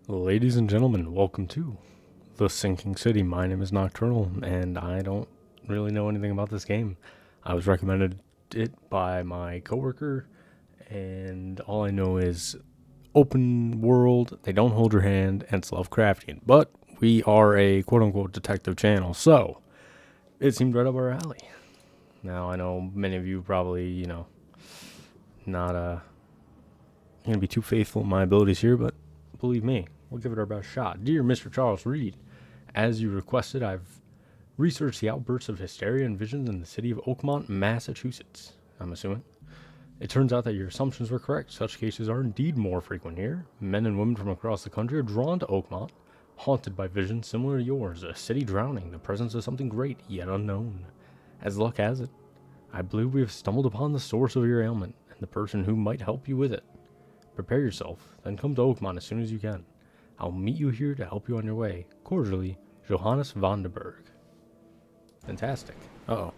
Ladies and gentlemen, welcome to The Sinking City. My name is Nocturnal, and I don't really know anything about this game. I was recommended it by my coworker, and all I know is open world, they don't hold your hand, and it's Lovecraftian. But we are a quote-unquote detective channel, so it seemed right up our alley. Now, I know many of you probably, not going to be too faithful in my abilities here, but believe me, we'll give it our best shot. Dear Mr. Charles Reed, as you requested, I've researched the outbursts of hysteria and visions in the city of Oakmont, Massachusetts. I'm assuming. It turns out that your assumptions were correct. Such cases are indeed more frequent here. Men and women from across the country are drawn to Oakmont, haunted by visions similar to yours, a city drowning, the presence of something great yet unknown. As luck has it, I believe we have stumbled upon the source of your ailment and the person who might help you with it. Prepare yourself, then come to Oakmont as soon as you can. I'll meet you here to help you on your way. Cordially, Johannes Vandenberg. Fantastic. Uh-oh.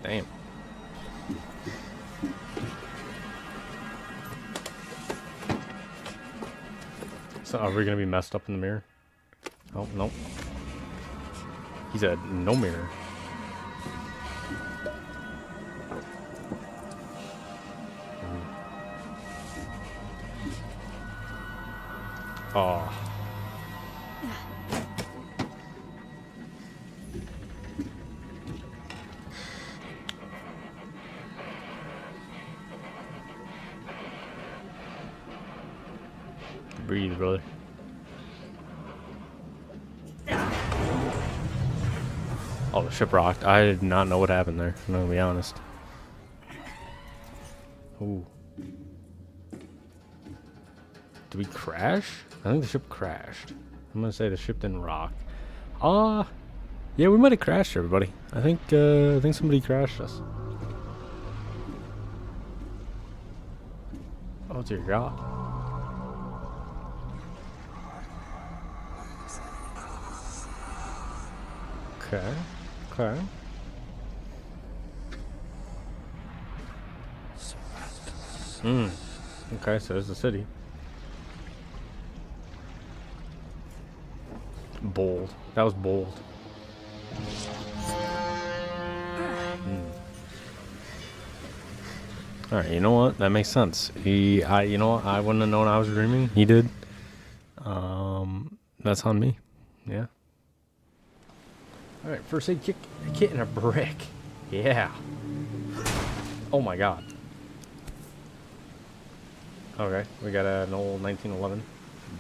Damn. So are we going to be messed up in the mirror? Oh, nope. He said no mirror. Oh. Breathe, brother. Oh, the ship rocked. I did not know what happened there. I'm gonna be honest. Ooh. Did we crash? I think the ship crashed. I'm gonna say the ship didn't rock. Yeah, we might have crashed, everybody. I think somebody crashed us. Oh dear God. Okay. Okay. Okay, so there's the city. Bold. That was bold. Alright, you know what? That makes sense. You know what? I wouldn't have known I was dreaming. He did. That's on me. Yeah. Alright, first aid kit and a brick. Yeah. Oh my God. Okay, we got an old 1911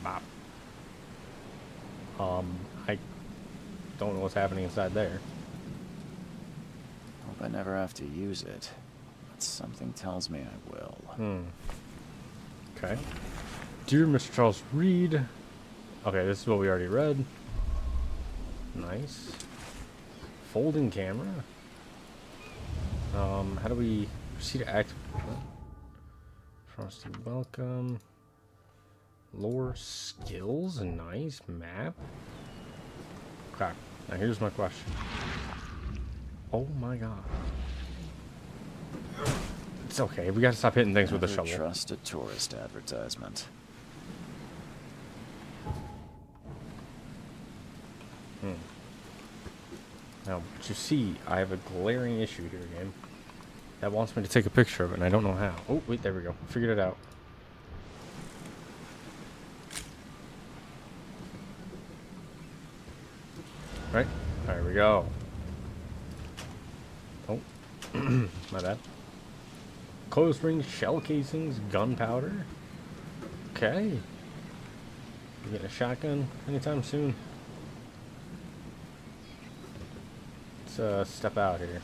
bop. I don't know what's happening inside there. Hope I never have to use it, but something tells me I will. Okay. Dear Mr. Charles Reed. Okay, this is what we already read. Nice. Folding camera. How do we proceed to act? Frosty welcome. Lore skills, nice map. Okay, now here's my question. Oh my God. It's okay, we gotta stop hitting things with the shovel. Trust a tourist advertisement. Now, but you see, I have a glaring issue here, game. That wants me to take a picture of it, and I don't know how. Oh, wait, there we go. Figured it out. Right? There we go. Oh. My bad. Clothes rings, shell casings, gunpowder. Okay. You getting a shotgun anytime soon? Let's step out here.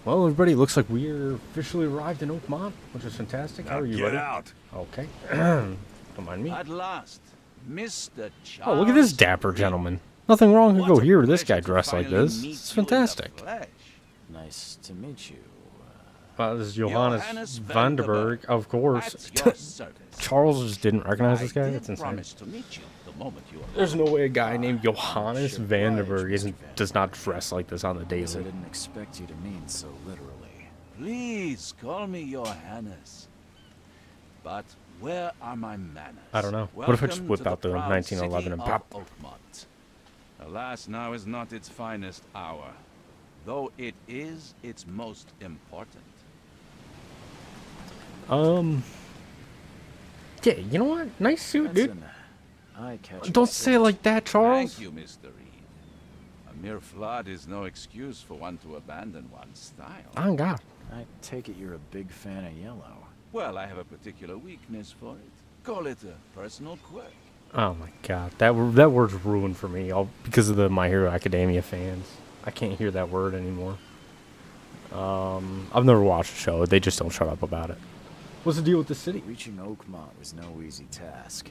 Well, everybody, looks like we're officially arrived in Oakmont, which is fantastic. How are you, buddy? Get out. Okay. Don't mind me. At last, Mr. Charles. Oh, look at this dapper gentleman. Nothing wrong to go here with this guy dressed like this. It's fantastic. Nice to meet you. This is Johannes Vandenberg, of course. At your service. Charles just didn't recognize this guy. I That's did insane. promise to meet you the moment you arrive. There's no way a guy named Johannes Ship Vandenberg obliged, isn't Mr. does not Vandenberg. dress like this on the Guess I daily. didn't expect you to mean so literally. Please call me Johannes. But where are my manners? I don't know. What if I just Welcome whip to the out the proud 1911 city and of pop? Oakmont. Alas, now is not its finest hour, though it is its most important. Yeah, you know what? Nice suit, That's dude. an eye-catching Don't say it suit. like that, Charles. Thank you, Mr. Reed. A mere flood is no excuse for one to abandon one's style. Oh God. I take it you're a big fan of yellow. Well, I have a particular weakness for it. Call it a personal quirk. Oh my God. That word's ruined for me, all because of the My Hero Academia fans. I can't hear that word anymore. I've never watched the show. They just don't shut up about it. What's the deal with the city? Reaching Oakmont was no easy task.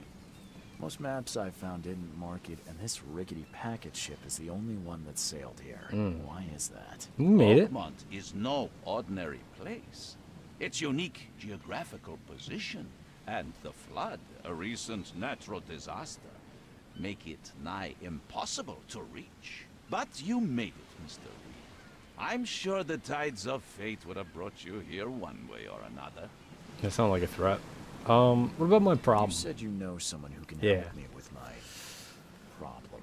Most maps I found didn't mark it, and this rickety packet ship is the only one that sailed here. Why is that? You made it. Oakmont is no ordinary place. Its unique geographical position and the flood, a recent natural disaster, make it nigh impossible to reach. But you made it, Mr. Reed. I'm sure the tides of fate would have brought you here one way or another. That sounds like a threat. What about my problem? You said you know someone who can Yeah. help me with my problem.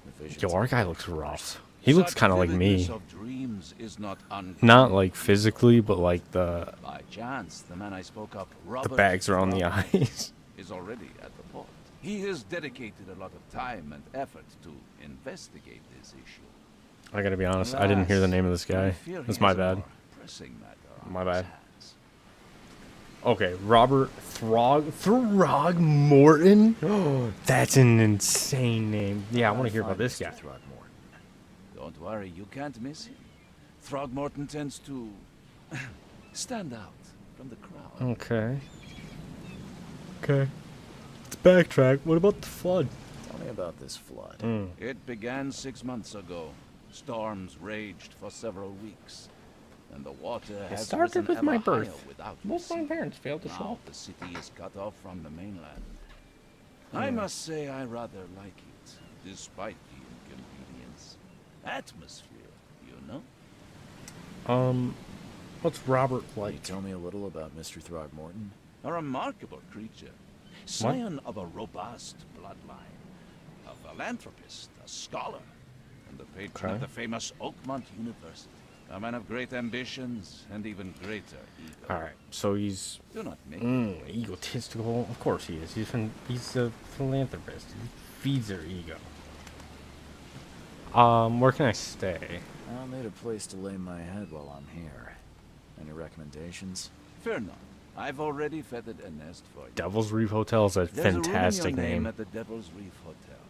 The visions Yo, our of guy the looks universe. rough. He looks Such kind of like vividness me. of dreams is not Not uncommon. like physically, but like the By chance, the man I spoke of, Robert bags around the Throckmorton, eyes. is already at the port. He has dedicated a lot of time and effort to investigate this issue. I gotta be honest, I didn't hear the name of this I guy. fear he That's my has a bad. more pressing matter on My his bad. hands. Okay, Robert Throgmorton? Oh, that's an insane name. Yeah, I want to hear about Find this Mr. guy. Throckmorton. Don't worry, you can't miss him. Throgmorton tends to stand out from the crowd. Okay. Okay. Let's backtrack. What about the flood? Tell me about this flood. It began 6 months ago. Storms raged for several weeks, and the water has started risen with my ever higher birth. without Both my receding. parents failed to show Now up. the city is cut off from the mainland. I must say I rather like it, despite the inconvenience. Atmosphere, you know? What's Robert Can you like? tell me a little about Mr. Throgmorton? A remarkable creature. Scion of a robust bloodline. A philanthropist, a scholar, and the patron Okay. of the famous Oakmont University. A man of great ambitions and even greater ego. Alright, so he's Do not make me wait. egotistical. Of course he is. He's a philanthropist. He feeds their ego. Where can I stay? I'll need a place to lay my head while I'm here. Any recommendations? Fear not. I've already feathered a nest for you. Devil's Reef Hotel is a There's fantastic a room in your name name. at the Devil's Reef Hotel.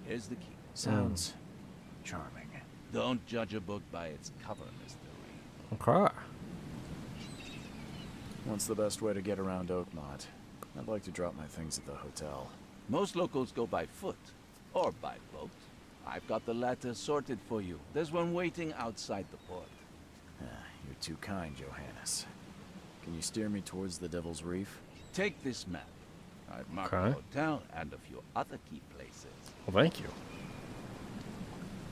Here's the key. Sounds charming. Don't judge a book by its cover, Mr. Reed. Okay. What's the best way to get around Oakmont? I'd like to drop my things at the hotel. Most locals go by foot or by boat. I've got the latter sorted for you. There's one waiting outside the port. You're too kind, Johannes. Can you steer me towards the Devil's Reef? Take this map. I've marked Okay. the hotel and a few other key places. Well, thank you.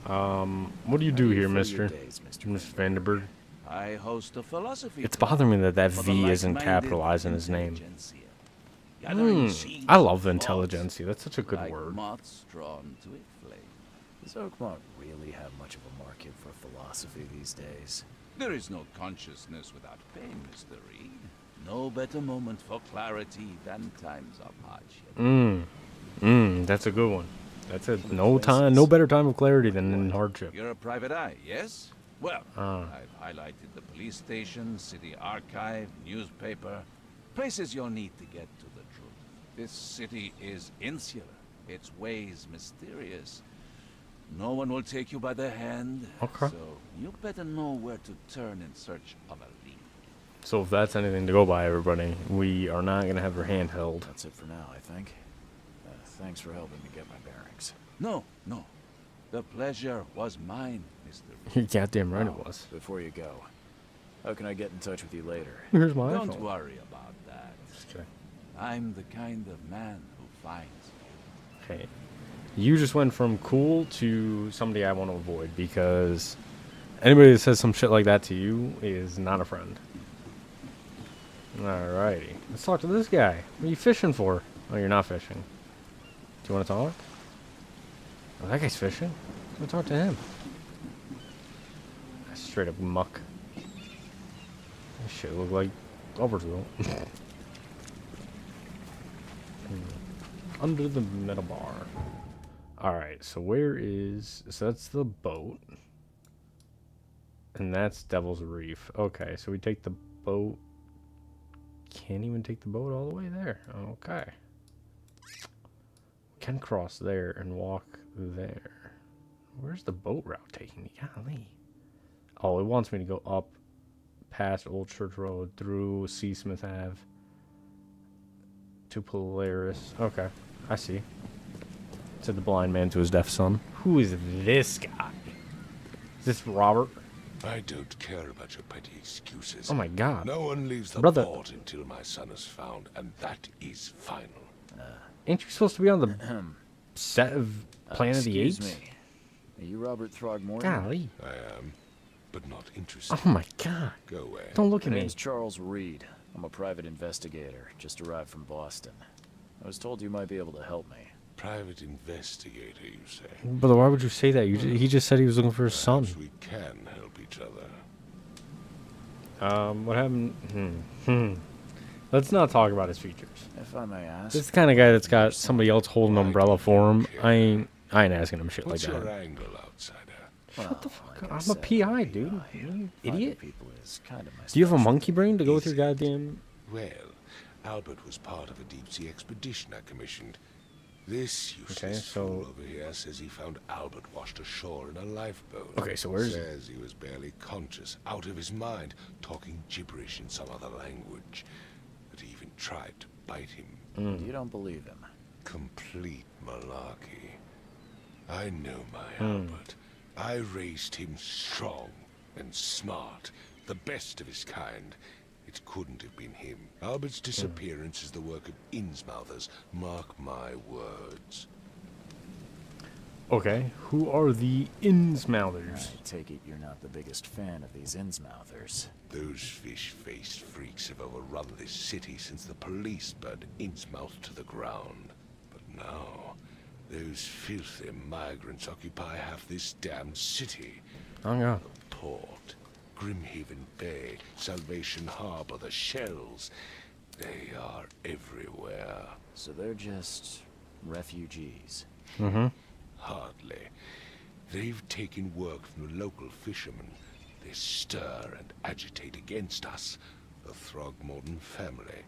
What do you do How here, fill your mister? days, Mr. Mr. Vandenberg? Vandenberg? I host a philosophy It's club bothering me that that for the V isn't like-minded capitalized in his name. intelligentsia. Gathering seeds I love of intelligentsia. That's such a thoughts good like word. moths drawn to a flame. Does Oakmont really have much of a market for philosophy these days? There is no consciousness without pain, Mr. Reed. No better moment for clarity than times of hardship. That's a good one. That's a no better time of clarity than in hardship. You're a private eye, yes? Well, Ah. I've highlighted the police station, city archive, newspaper, places you'll need to get to the truth. This city is insular, its ways mysterious. No one will take you by the hand, Okay. so you better know where to turn in search of a lead. So if that's anything to go by, everybody, we are not going to have her hand held. That's it for now, I think. Thanks for helping me get my bearings. No. The pleasure was mine, Mr. Reed. You're goddamn right Oh, it was. Before you go, how can I get in touch with you later? Here's my Don't iPhone. worry about that. Just kidding. I'm the kind of man who finds you. Hey, you just went from cool to somebody I want to avoid because anybody that says some shit like that to you is not a friend. Alrighty. Let's talk to this guy. What are you fishing for? Oh, you're not fishing. Do you want to talk? Oh, that guy's fishing. I'm gonna talk to him. That's straight up muck. This shit look like Overville. Under the metal bar. Alright, so where is... So that's the boat. And that's Devil's Reef. Okay, so we take the boat. Can't even take the boat all the way there. Okay. Can cross there and walk there. Where's the boat route taking me? Golly. Oh, it wants me to go up past Old Church Road through Seasmith Ave to Polaris. Okay, I see. Said the blind man to his deaf son. Who is this guy? Is this Robert? I don't care about your petty excuses. Oh my god. No one leaves the Brother. port until my son is found, and that is final. Ain't you supposed to be on the set of Planet of the Apes? Excuse me. Are you Robert Throgmorton? Golly. I am, but not interested. Oh my god. Go away. Don't look My at me. name's Charles Reed. I'm a private investigator. Just arrived from Boston. I was told you might be able to help me. Private investigator, you say? Brother, why would you say that? He just said he was looking for his son. Perhaps we can help each other. What happened? Let's not talk about his features. If I may ask. This is the kind of guy that's got somebody else holding an umbrella for him. I ain't asking him shit like What's your that. angle, outsider? Shut the fuck up. I I'm a said, PI, dude. PI. You Finding idiot. people is kind of my Do you have a specialty. monkey brain to go with your goddamn... Well, Albert was part of a deep-sea expedition I commissioned. This useless fool over here says he found Albert washed ashore in a lifeboat. Okay, so where's... Says he was barely conscious, out of his mind, talking gibberish in some other language. That he even tried to bite him. You don't believe him. Complete malarkey. I know my Albert. I raised him strong and smart, the best of his kind. It couldn't have been him. Albert's disappearance is the work of Innsmouthers. Mark my words. Okay, who are the Innsmouthers? I take it you're not the biggest fan of these Innsmouthers. Those fish-faced freaks have overrun this city since the police burned Innsmouth to the ground. But now, those filthy migrants occupy half this damned city. Oh god. The port, Grimhaven Bay, Salvation Harbor, the shells. They are everywhere. So they're just refugees. Mm-hmm. Hardly. They've taken work from the local fishermen. They stir and agitate against us, the Throgmorton family.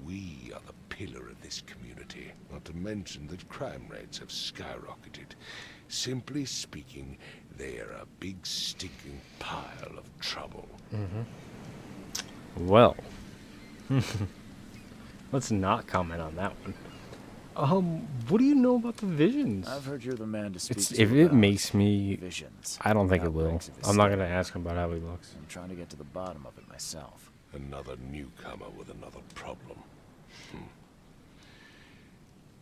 We are the pillar of this community, not to mention that crime rates have skyrocketed. Simply speaking, they are a big stinking pile of trouble. Well. Let's not comment on that one. What do you know about the visions? I've heard you're the man to speak to If it about makes me... visions. I don't think it will. outbreaks of I'm not going to hysteria. ask him about how he looks. I'm trying to get to the bottom of it myself. Another newcomer with another problem.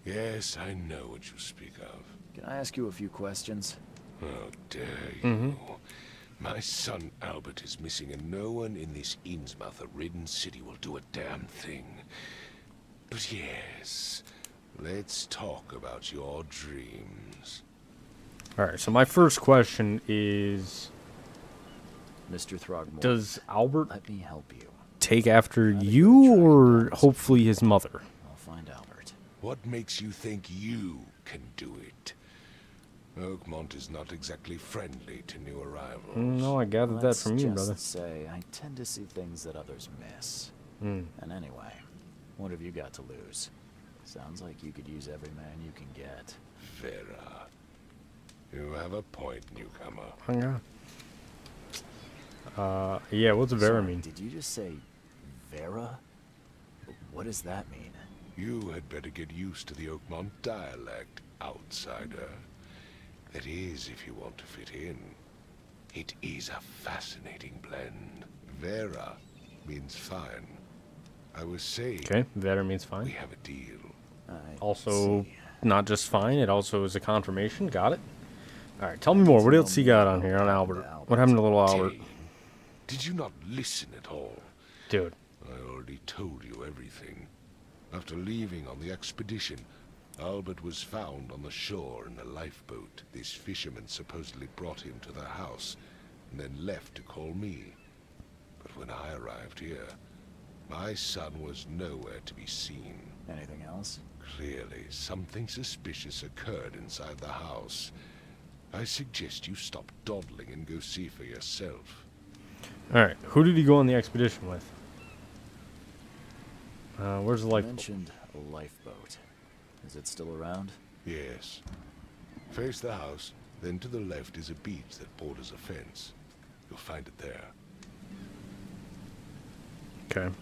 Yes, I know what you speak of. Can I ask you a few questions? How dare you? My son Albert is missing, and no one in this Innsmouth-ridden city will do a damn thing. But yes, let's talk about your dreams. Alright, so my first question is... Mr. Throgmorton, Does Albert let me help you. take after you, or hopefully his mother? I'll find Albert. What makes you think you can do it? Oakmont is not exactly friendly to new arrivals. No, I gathered that Let's from you, just brother. say I tend to see things that others miss. Mm. And anyway, what have you got to lose? Sounds like you could use every man you can get. Vera. You have a point, newcomer. Oh, God. Yeah, what's Vera Sorry, mean? Did you just say Vera? What does that mean? You had better get used to the Oakmont dialect, outsider. That is, if you want to fit in. It is a fascinating blend. Vera means fine. I was saying, Okay, Vera means we fine. have a deal. I Also, see. not just fine, it also is a confirmation. Got it. All right, tell me more. What else you got on here on Albert? What happened to little Albert? Kane, did you not listen at all? Dude. I already told you everything. After leaving on the expedition, Albert was found on the shore in a lifeboat. This fisherman supposedly brought him to the house, and then left to call me. But when I arrived here, my son was nowhere to be seen. Anything else? Clearly, something suspicious occurred inside the house. I suggest you stop dawdling and go see for yourself. Alright, who did he go on the expedition with? Where's the You lifeboat? mentioned a lifeboat. Is it still around? Yes. Face the house, then to the left is a beach that borders a fence. You'll find it there. Okay.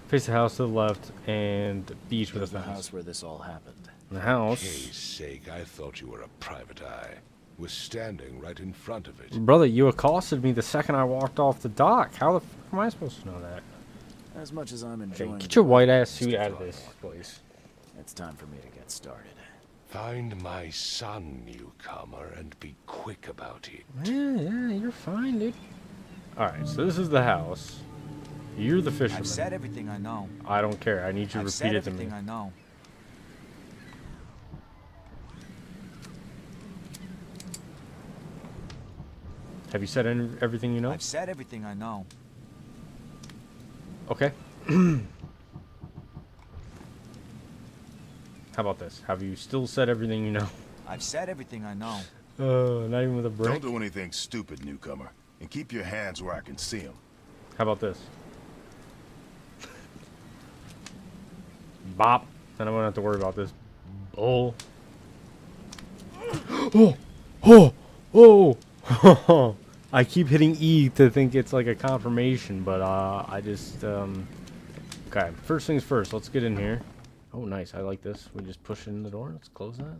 Face the house to the left and the beach with a The fence. house where this all happened. The house. Kay's sake, I thought you were a private eye. We're standing right in front of it. Brother, you accosted me the second I walked off the dock. How the fuck am I supposed to know that? As much as I'm Okay, enjoying get the your white ride, ass suit Mr. out of Throckmorton, this place. It's time for me to get started. Find my son, newcomer, and be quick about it. Yeah, you're fine, dude. Alright, so this is the house. You're the fisherman. I've said everything I know. I don't care. I need you to I've repeat said it to me. everything I know. Have you said everything you know? I've said everything I know. Okay. How about this? Have you still said everything you know? I've said everything I know. Not even with a break. Don't do anything stupid, newcomer, and keep your hands where I can see them. How about this? Bop. Then I won't have to worry about this. Oh. Oh. Oh. Oh. I keep hitting E to think it's like a confirmation, but I just okay. First things first. Let's get in here. Oh, nice. I like this. We just push in the door. Let's close that.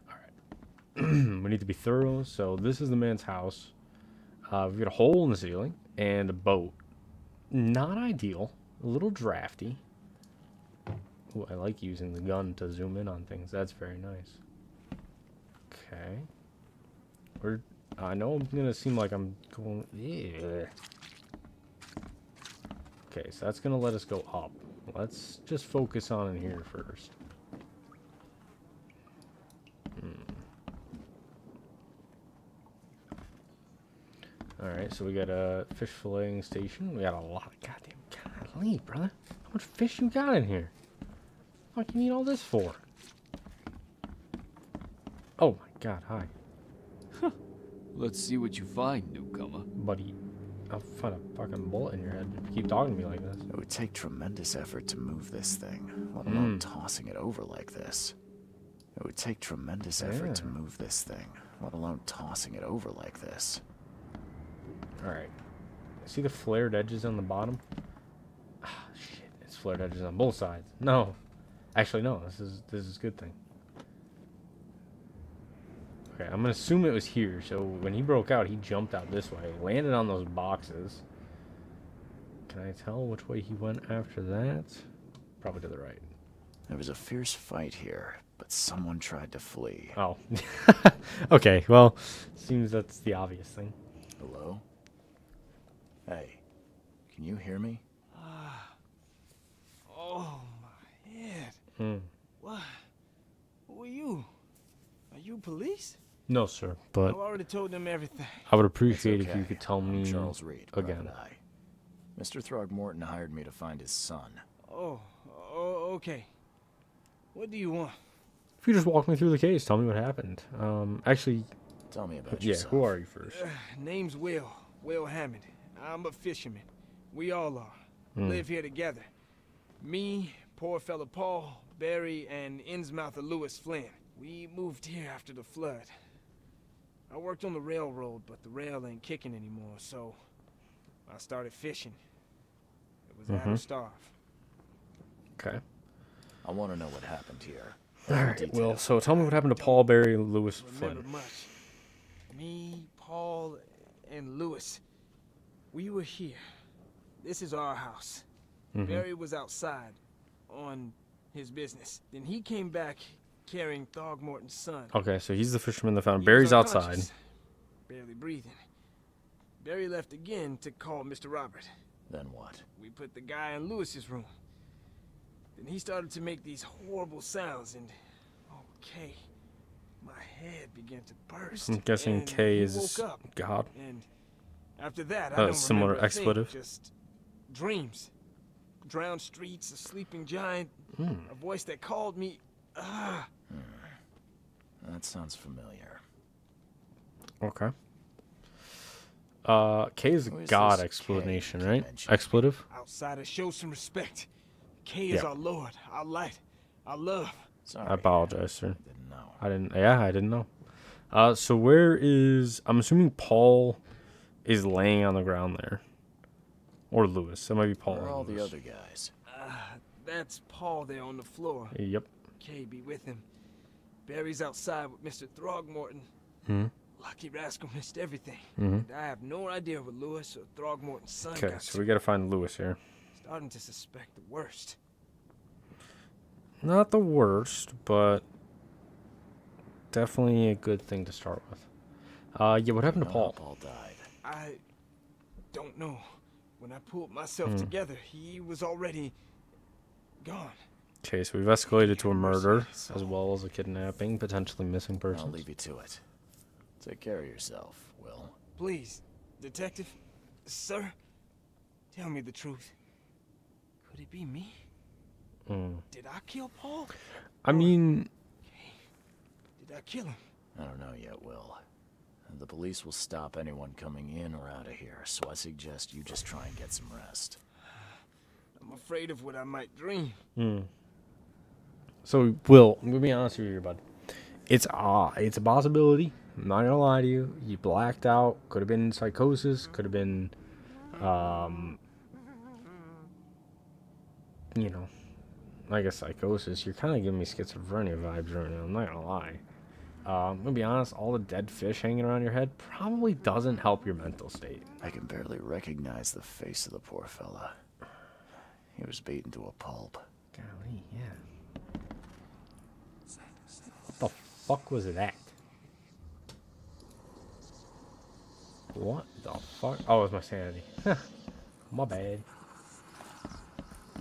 All right. We need to be thorough. So this is the man's house. We've got a hole in the ceiling and a boat. Not ideal. A little drafty. Ooh, I like using the gun to zoom in on things. That's very nice. Okay. I know I'm gonna seem like I'm going. Yeah. Okay, so that's gonna let us go up. Let's just focus on in here first. Alright, so we got a fish filleting station. We got a lot of goddamn. Golly, brother. How much fish you got in here? What the fuck you need all this for? Oh my god, hi. Let's see what you find, newcomer. Buddy, I'll find a fucking bullet in your head if you keep talking to me like this. It would take tremendous effort to move this thing, let alone tossing it over like this. It would take tremendous effort to move this thing, let alone tossing it over like this. Alright. See the flared edges on the bottom? Ah, shit. It's flared edges on both sides. No. Actually, no. This is a good thing. Okay, I'm gonna assume it was here. So when he broke out, he jumped out this way, landed on those boxes. Can I tell which way he went after that? Probably to the right. There was a fierce fight here, but someone tried to flee. Oh. Okay, well, seems that's the obvious thing. Hello? Hey, can you hear me? Oh, my head. What? Who are you? Are you police? No, sir, but I've already told them everything. I would appreciate It's if you okay. could tell I'm me Charles Reed, again. Private Eye. Mr. Throgmorton hired me to find his son. Oh, okay. What do you want? If you just walk me through the case, tell me what happened. Actually, Tell me about yeah, yourself. who are you first? Name's Will Hammond. I'm a fisherman. We all are. Live here together. Me, poor fella Paul, Barry, and Innsmouther Lewis Flynn. We moved here after the flood. I worked on the railroad, but the rail ain't kicking anymore, so I started fishing. It was how to starve. Okay. I want to know what happened here. All Every right. detail. Well, so tell me what happened to Paul, Barry, Lewis, Remember Flynn. much. Me, Paul, and Lewis. We were here. This is our house. Barry was outside on his business. Then he came back carrying Throgmorton's son. Okay, so he's the fisherman that found He was Barry's outside. unconscious, barely breathing. Barry left again to call Mr. Robert. Then what? We put the guy in Lewis's room. Then he started to make these horrible sounds, and okay, my head began to burst. I'm guessing and K he is woke up. God. And after that, I don't Similar remember a thing, expletive. just dreams, drowned streets, a sleeping giant, a voice that called me. That sounds familiar. Okay. K is Who is God this explanation, K you right? mentioned? Expletive? Outsiders, show some respect. K is Yeah. our Lord, our light, our love. Sorry, I apologize, sir. didn't know. I didn't know. So where is, I'm assuming Paul is laying on the ground there. Or Lewis. That might be Paul. Where are or all the Lewis. other guys? That's Paul there on the floor. Yep. K be with him. Barry's outside with Mr. Throgmorton. Hmm. Lucky rascal missed everything. Mhm. And I have no idea what Lewis or Throgmorton's son Okay, got so we gotta find Lewis here. starting to suspect the worst. Not the worst, but definitely a good thing to start with. Yeah, what happened to Know Paul? how Paul died. I don't know. When I pulled myself together, he was already gone. Okay, so we've escalated to a murder, Mercy. as well as a kidnapping, potentially missing I'll persons. leave you to it. Take care of yourself, Will. Please, detective, sir, tell me the truth. Could it be me? Did I kill Paul? I mean, Did I kill him? I don't know yet, Will. The police will stop anyone coming in or out of here, so I suggest you just try and get some rest. I'm afraid of what I might dream. so Will, I'm gonna be honest with you here, bud. It's a possibility. I'm not gonna lie to you. You blacked out. Could have been psychosis. Could have been, you know, like a psychosis. You're kind of giving me schizophrenia vibes right now. I'm not gonna lie. I'm gonna be honest. All the dead fish hanging around your head probably doesn't help your mental state. I can barely recognize the face of the poor fella. He was beaten to a pulp. Golly, yeah. What the fuck was that? What the fuck? Oh, it was my sanity. My bad.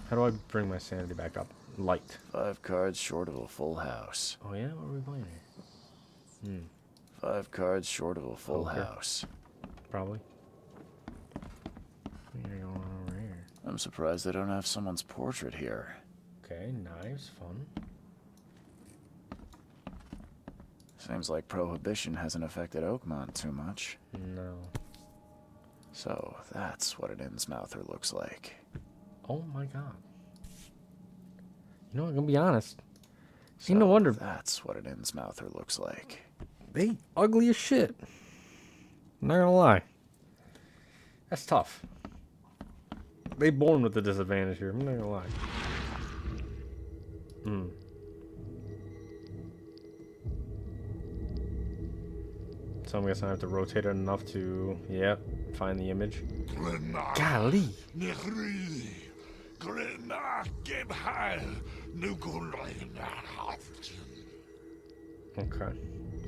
How do I bring my sanity back up? Light. 5 cards short of a full house. Oh yeah, what are we playing here? 5 cards short of a full Poker. house. Probably. What are you going on over here? I'm surprised they don't have someone's portrait here. Okay, knives, fun. Seems like prohibition hasn't affected Oakmont too much. No. So that's what an Innsmouther looks like. Oh my god. You know, I'm gonna be honest. So No wonder that's what an Innsmouther looks like. they ugly as shit. I'm not gonna lie. That's tough. They born with the disadvantage here. I'm not gonna lie. So I'm guessing I have to rotate it enough to, yep, find the image. Golly. Okay.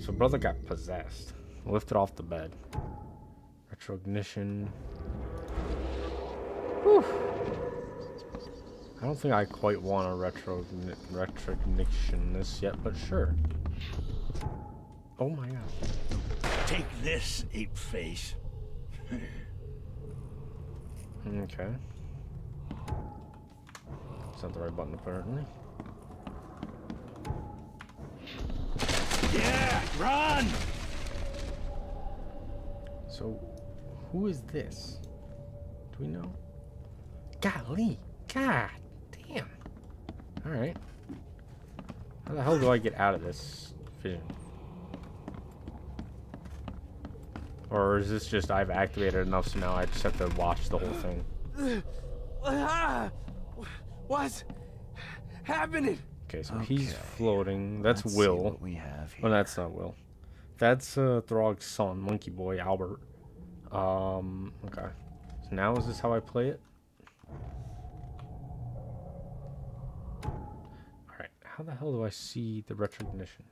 So brother got possessed. Lifted off the bed. Retrognition. Whew. I don't think I quite want a retrognition this yet, but sure. Oh my god. Take this, ape face. Okay. It's not the right button apparently. Yeah, run! So, who is this? Do we know? Golly. God damn. Alright. How the hell do I get out of this vision? Or is this just I've activated enough so now I just have to watch the whole thing? What's happening? Okay, so he's Okay, floating. That's Let's see Will. what we have here. Oh, that's not Will. That's Throg's son, Monkey Boy, Albert. Okay. So now is this how I play it? Alright, how the hell do I see the recognition?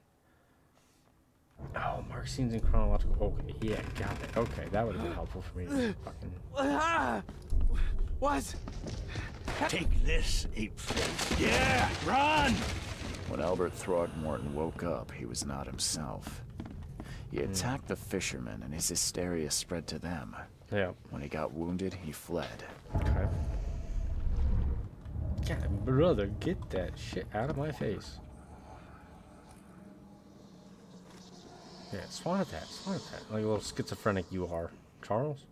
Oh, mark scenes in chronological. Okay, yeah, got it. Okay, that would have been helpful for me to fucking. What? Take this, ape-face. Yeah, run! When Albert Throgmorton woke up, he was not himself. He attacked the fishermen, and his hysteria spread to them. Yeah. When he got wounded, he fled. Okay. God, brother, get that shit out of my face. Yeah, swat at that. Swat at that. Like a little schizophrenic you are, Charles.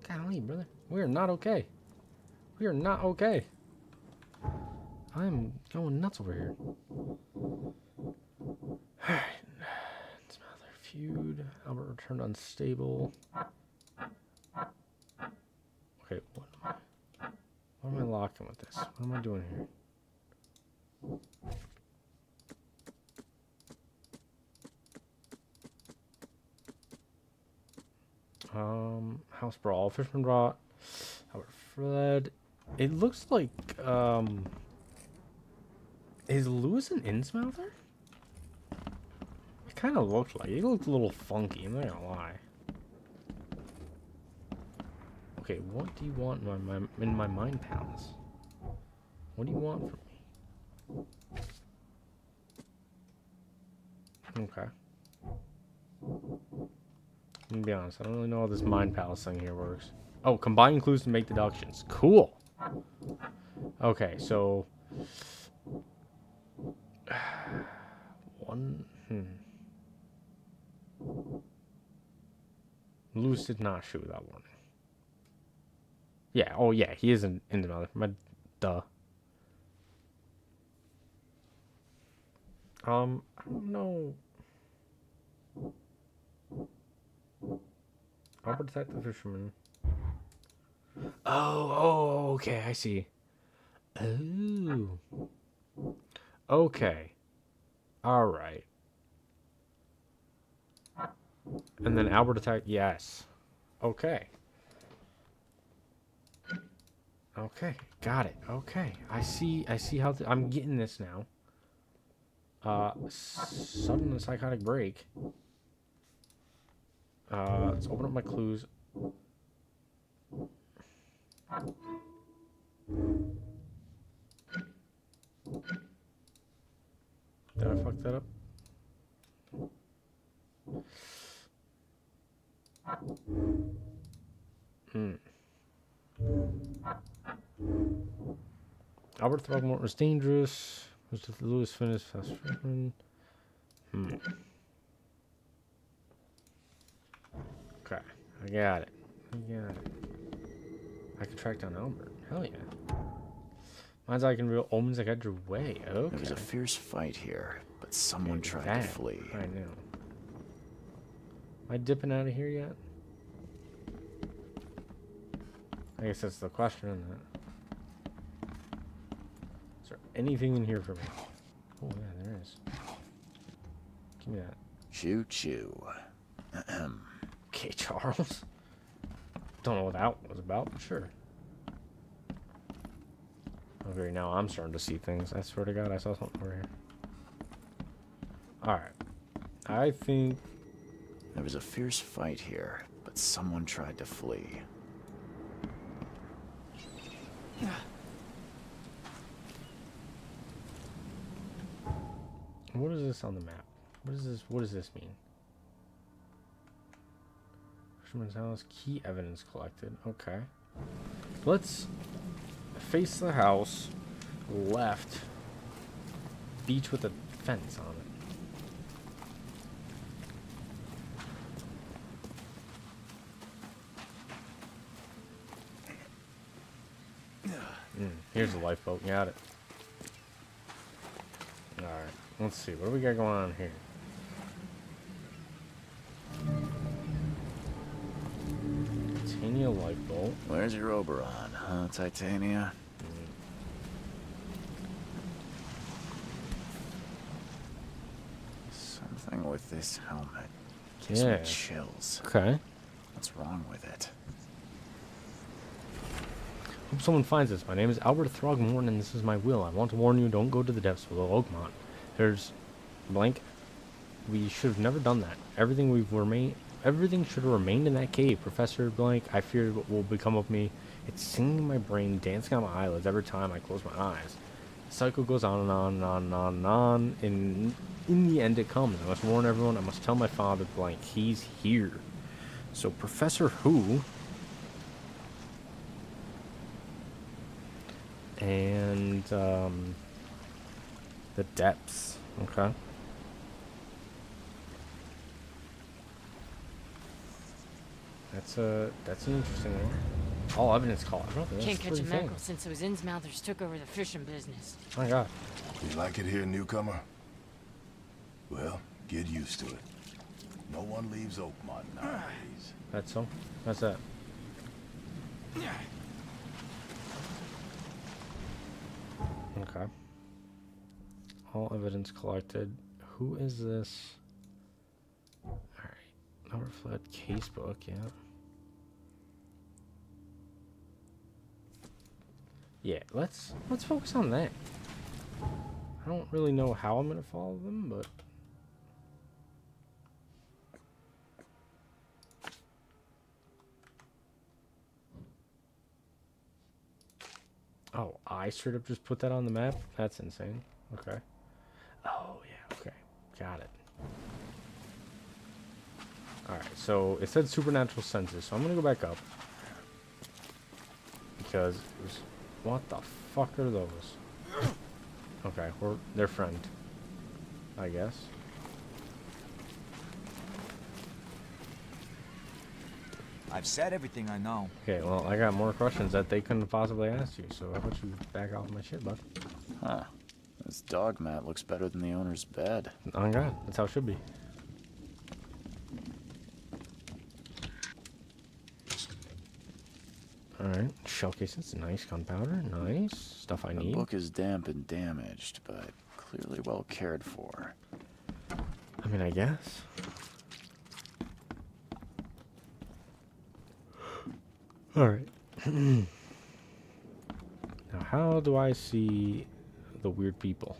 Golly, brother. We are not okay. We are not okay. I'm going nuts over here. Alright. Smell their feud. Albert returned unstable. Okay, what am I locking with this? What am I doing here? House brawl. Fisherman brought. Albert fled. It looks like, is Lewis an Innsmouther? It kind of looked like. He looked a little funky, I'm not gonna lie. Okay, what do you want in my mind palace? What do you want from me? Okay. I'm gonna be honest, I don't really know how this mind palace thing here works. Oh, combine clues to make deductions. Cool. Okay, so Lewis did not shoot without warning. Yeah, oh yeah, he is in the mother. Duh. I don't know. I'll protect the fisherman. Oh, okay, I see. Oh. Okay. Alright. And then Albert attacked, yes. Okay. Okay, got it. Okay, I see how I'm getting this now. Sudden psychotic break. Let's open up my clues. Did I fuck that up? Albert Throgmorton was dangerous. Mr. Lewis finished fast freshman. Okay, I got it. I can track down Albert. Hell yeah. Mind's eye can reveal omens that got your way. Okay. There was a fierce fight here, but someone tried to flee. I know. Am I dipping out of here yet? I guess that's the question, isn't it? Is there anything in here for me? Oh yeah, there is. Give me that. Choo choo. Okay, Charles. Don't know what that was about, but sure. Okay, now I'm starting to see things. I swear to God, I saw something over here. Alright. I think... There was a fierce fight here, but someone tried to flee. What is this on the map? What does this mean? Fisherman's house, key evidence collected. Okay. Let's face the house, left, beach with a fence on it. Here's the lifeboat. Got it. Alright. Let's see. What do we got going on here? Titania lifeboat. Where's your Oberon, huh, Titania? Something with this helmet gives me chills. Okay. What's wrong with it? Hope someone finds this. My name is Albert Throgmorton, and this is my will. I want to warn you, don't go to the depths below Oakmont. There's blank. We should have never done that. Everything should have remained in that cave. Professor blank, I fear what will become of me. It's singing in my brain, dancing on my eyelids every time I close my eyes. The cycle goes on and on and on and on and on. And in the end it comes. I must warn everyone. I must tell my father blank. He's here. So Professor Who and the depths. Okay. That's an interesting one. All evidence call. Can't catch a mackerel since those Innsmouthers took over the fishing business. Oh my god. You like it here, newcomer? Well, get used to it. No one leaves Oakmont nowadays. That's so? What's that? Okay. All evidence collected. Who is this? Alright. Number fled casebook, yeah. Yeah, let's focus on that. I don't really know how I'm gonna follow them, but oh, I straight up just put that on the map? That's insane. Okay. Oh, yeah, okay. Got it. Alright, so it said supernatural senses, so I'm gonna go back up. Because it was... What the fuck are those? Okay, we're their friend, I guess. I've said everything I know. Okay, well, I got more questions that they couldn't possibly ask you, so how about you back off my shit, bud? Huh. This dog mat looks better than the owner's bed. On God, that's how it should be. Alright, shell cases, nice. Gunpowder, nice. Stuff I The need. book is damp and damaged, but clearly well cared for. I mean, I guess. Alright. Now, how do I see the weird people?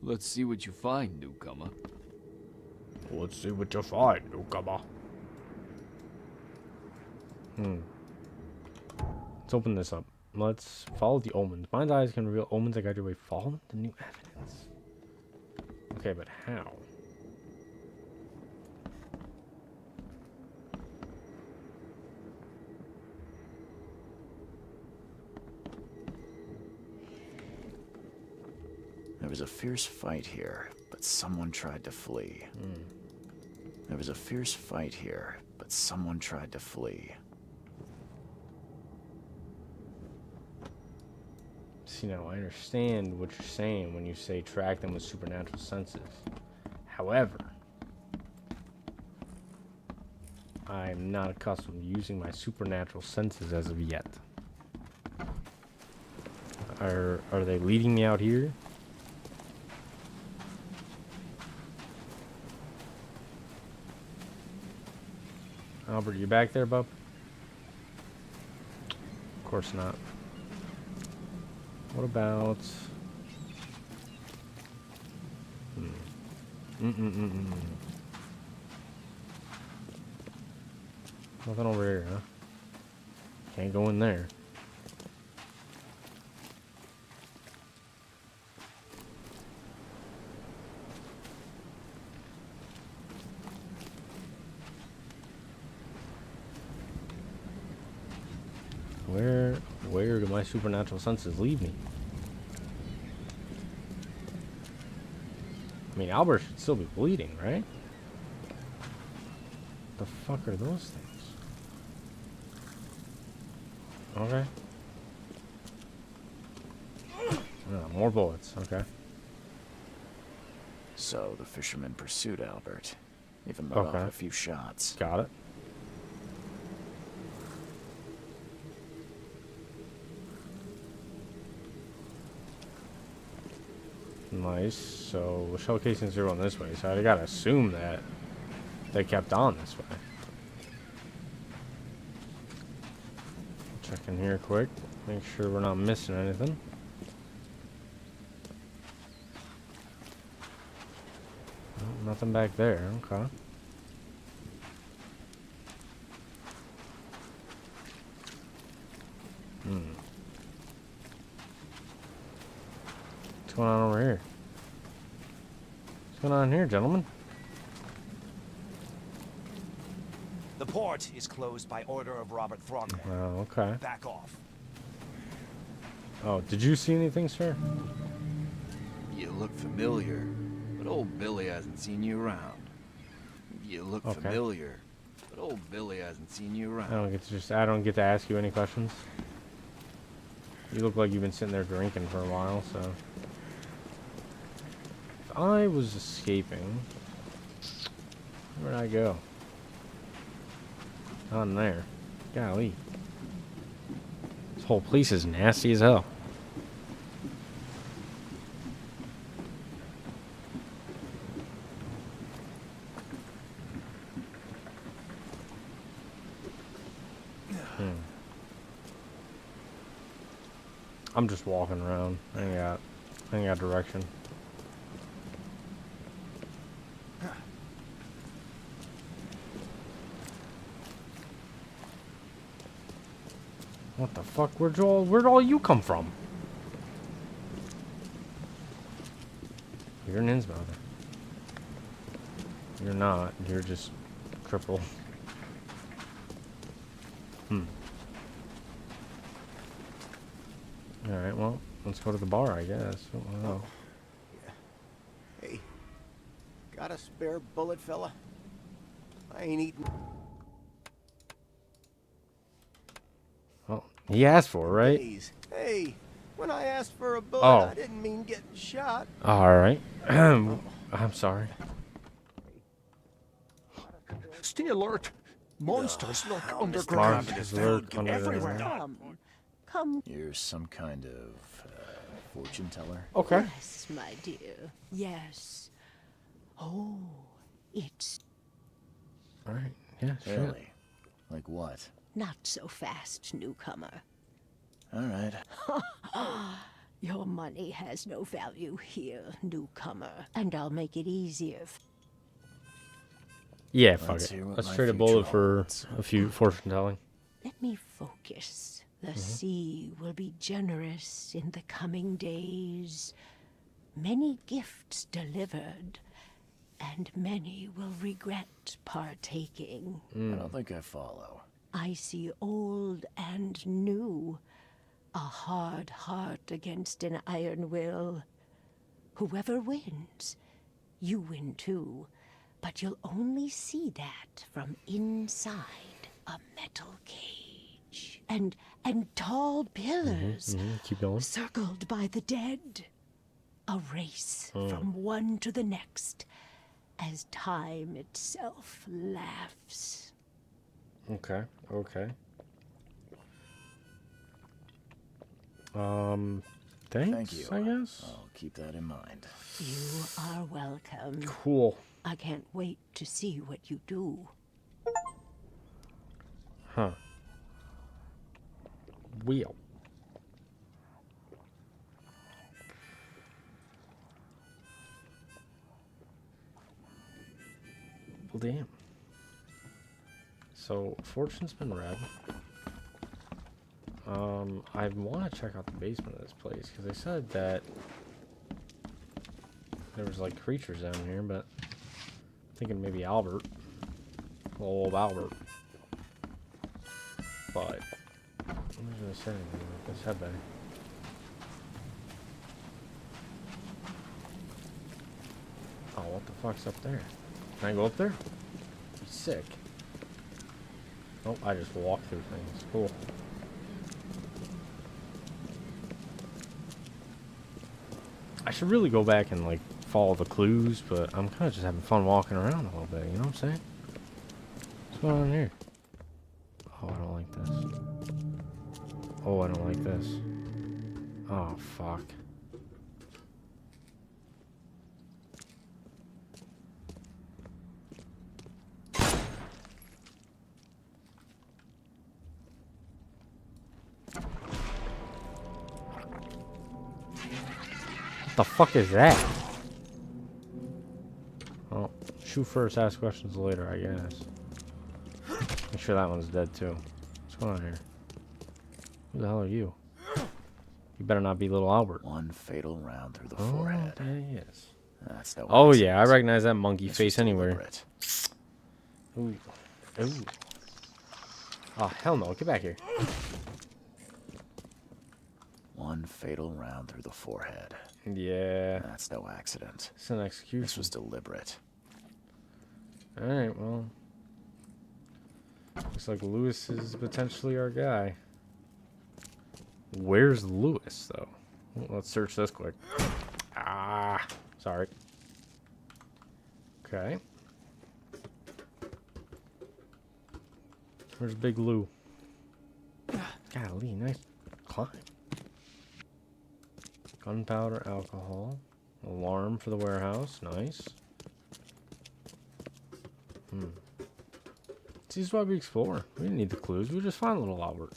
Let's see what you find, newcomer. Let's see what you find, newcomer. Let's open this up. Let's follow the omens. Mind's eyes can reveal omens that guide your way. Follow the new evidence. Okay, but how? There was a fierce fight here, but someone tried to flee. There was a fierce fight here, but someone tried to flee. See, now I understand what you're saying when you say track them with supernatural senses. However, I'm not accustomed to using my supernatural senses as of yet. Are they leading me out here? Albert, you back there, bub? Of course not. What about... Nothing over here, huh? Can't go in there. Where do my supernatural senses lead me? I mean, Albert should still be bleeding, right? The fuck are those things? Okay. More bullets, okay. So the fisherman pursued Albert, even let off a few shots. Got it. Nice. So shell casings are going this way, so I gotta assume that they kept on this way. Check in here quick. Make sure we're not missing anything. Oh, nothing back there. Okay. What's going on over here? What's going on here, gentlemen? The port is closed by order of Robert Throgmorton. Oh, okay. Back off. Oh, did you see anything, sir? You look familiar, but old Billy hasn't seen you around. You look familiar, but old Billy hasn't seen you around. I don't get to ask you any questions. You look like you've been sitting there drinking for a while, so. If I was escaping, where'd I go? On there. Golly. This whole place is nasty as hell. I'm just walking around. I ain't got direction. What the fuck? Where'd all you come from? You're an Innsmouther. You're not. You're just crippled. Alright, well, let's go to the bar, I guess. Oh. Hey, got a spare bullet, fella? I ain't eating. Well, he asked for it, right? Please. Hey, when I asked for a bullet, I didn't mean getting shot. Alright. I'm sorry. Stay alert. Monsters lurk underground. Monsters lurk Everywhere. Come. You're some kind of fortune teller? Okay. Yes, my dear. Yes. Oh, it's... Alright, yeah, sure. Really? Like what? Not so fast, newcomer. Alright. Your money has no value here, newcomer. And I'll make it easier. Yeah, fuck it. Let's trade a bullet for a few fortune telling. Let me focus. The sea will be generous in the coming days. Many gifts delivered, and many will regret partaking. I don't think I follow. I see old and new. A hard heart against an iron will. Whoever wins, you win too. But you'll only see that from inside a metal cage. And tall pillars Keep going. circled by the dead. A race from one to the next as time itself laughs. Okay. Thanks, Thank you. I guess. I'll keep that in mind. You are welcome. Cool. I can't wait to see what you do. Huh. Wheel. Well, damn. So, fortune's been read. I want to check out the basement of this place, because they said that there was, like, creatures down here, but I'm thinking maybe Albert. Little old Albert. But I'm not gonna say anything about this headband. Oh, what the fuck's up there? Can I go up there? Be sick. Oh, I just walk through things. Cool. I should really go back and, like, follow the clues, but I'm kind of just having fun walking around a little bit, you know what I'm saying? What's going on here? Oh, I don't like this. Oh, I don't like this. Oh, fuck. the fuck is that? Well, shoot first, ask questions later, I guess. Make sure that one's dead too. What's going on here? Who the hell are you? You better not be little Albert. One fatal round through the forehead. There he is. That's no Oh accident. yeah, I recognize that monkey This face was anywhere. deliberate. Ooh. Ooh. Oh, hell no. Get back here. One fatal round through the forehead. Yeah. That's no accident. It's an execution. This was deliberate. Alright, well. Looks like Lewis is potentially our guy. Where's Lewis, though? Well, let's search this quick. Ah, sorry. Okay. Where's Big Lou? Golly, nice climb. Gunpowder, alcohol. Alarm for the warehouse. Nice. This is why we explore. We didn't need the clues. We just find little Albert.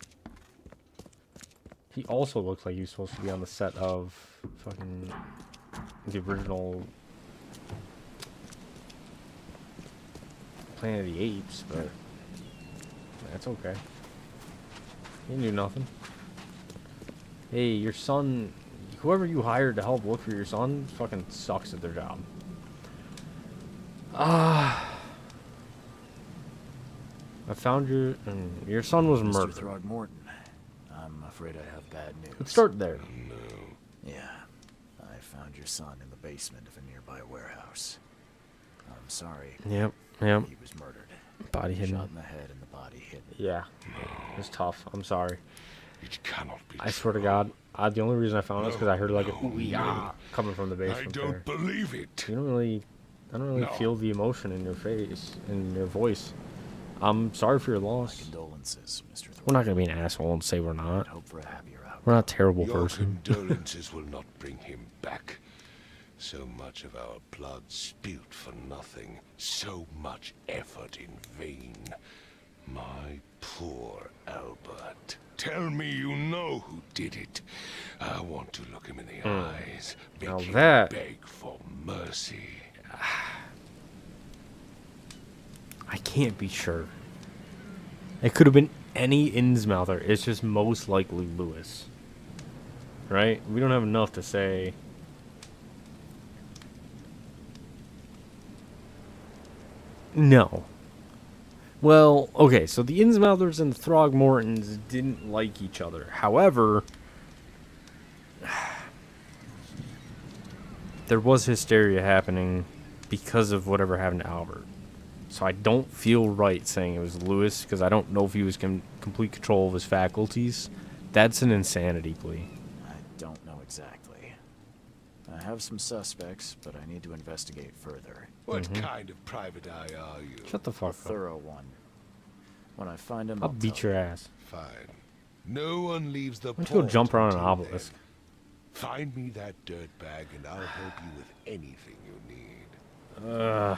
He also looks like he was supposed to be on the set of fucking the original Planet of the Apes, but that's okay. He knew nothing. Hey, your son, whoever you hired to help look for your son, fucking sucks at their job. I found your son was Mr. murdered. Throgmorton, I'm afraid I have bad news. Let's start there. Yeah, I found your son in the basement of a nearby warehouse. I'm sorry. Yep. He was murdered. Body hidden. Shot in the head and the body hidden. Yeah. It's tough. I'm sorry. It cannot be I swear to God, the only reason I found it is because I heard like a ooh-yah coming from the I basement. don't believe it. I don't really feel the emotion in your face, in your voice. I'm sorry for your loss. Condolences, Mr. Thornton. We're not gonna be an asshole and say we're not. Hope for a happier outcome. We're not a terrible Your person. condolences will not bring him back. So much of our blood spilt for nothing. So much effort in vain. My poor Albert. Tell me you know who did it. I want to look him in the eyes. Now Make him that- beg for mercy. I can't be sure. It could have been any Innsmouther. It's just most likely Lewis. Right? We don't have enough to say. No. Well, okay, so the Innsmouthers and the Throgmortons didn't like each other. However, there was hysteria happening because of whatever happened to Albert. So I don't feel right saying it was Lewis, because I don't know if he was in complete control of his faculties. That's an insanity plea. I don't know exactly. I have some suspects, but I need to investigate further. What kind of private eye are you? Shut the fuck A up. thorough one. When I find him, I'll beat your ass. Fine. No one leaves the Why don't you go port jump around an until obelisk? then. Find me that dirt bag and I'll help you with anything you need.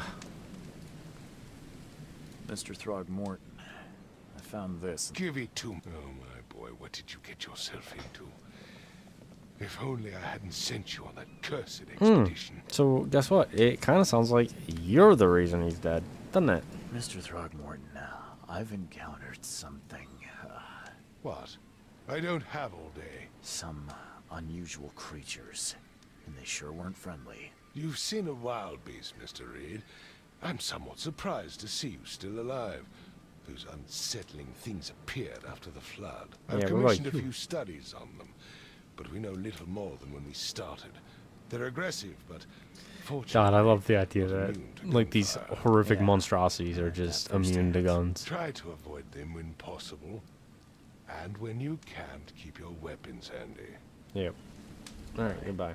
Mr. Throgmorton, I found this. Give it to me. Oh my boy, what did you get yourself into? If only I hadn't sent you on that cursed expedition. So, guess what? It kind of sounds like you're the reason he's dead, doesn't it? Mr. Throgmorton, I've encountered something. What? I don't have all day. Some unusual creatures, and they sure weren't friendly. You've seen a wild beast, Mr. Reed. I'm somewhat surprised to see you still alive. Those unsettling things appeared after the flood. I've Yeah, we're commissioned like a you. few studies on them, but we know little more than when we started. They're aggressive, but fortunately, God, I love the idea that, immune to like, these gunfire. horrific monstrosities are just immune to guns. Try to avoid them when possible, and when you can't, keep your weapons handy. Yep. Alright, goodbye.